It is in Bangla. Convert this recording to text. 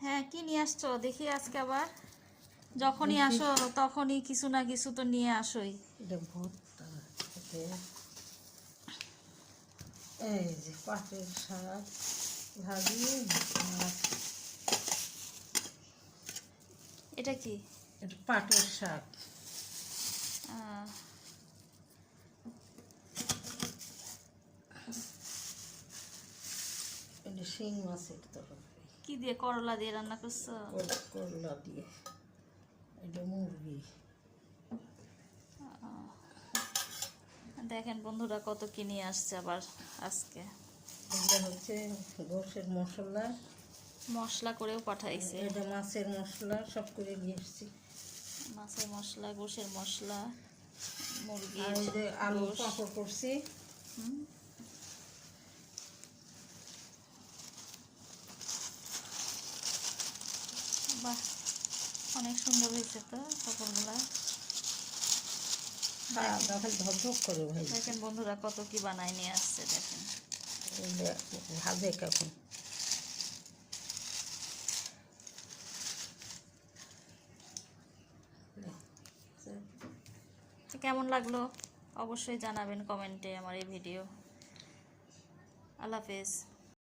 হ্যাঁ, কি নিয়ে আসছো দেখি আজকে আবার? যখনই আসো তখনই কিছু না কিছু তো নিয়ে আসোই। এটা ভর্তা। এই যে পাটের শাক ভাজি, মাছ। এটা কি? এটা পাটের শাক। আহ, এটা শিং মাছের তরকারি। কি দিয়ে? করলা দিয়ে রান্না করছো? করলা দিয়ে। এটা মুরগি। দেখেন বন্ধুরা কত কি নিয়ে আসছে আবার আজকে। এটা হচ্ছে গোশের মশলা। মশলা করেও পাঠাইছে। এটা মাছের মশলা সব করে নিয়ে এসছি। মাছের মশলা, গোশের মশলা, আর মুরগির এই যে আলু গোশ। পাঁপড় করছি। হুম, বাহ, অনেক সুন্দর হয়েছে তো কাপড়গুলা। দেখেন ধপধপ করে ভাই। দেখেন বন্ধুরা কত কি বানায় নিয়ে আসছে দেখেন। ভাজে কখন। তো কেমন লাগলো অবশ্যই জানাবেন কমেন্টে আমার এই ভিডিও। আল্লাহ হাফেজ।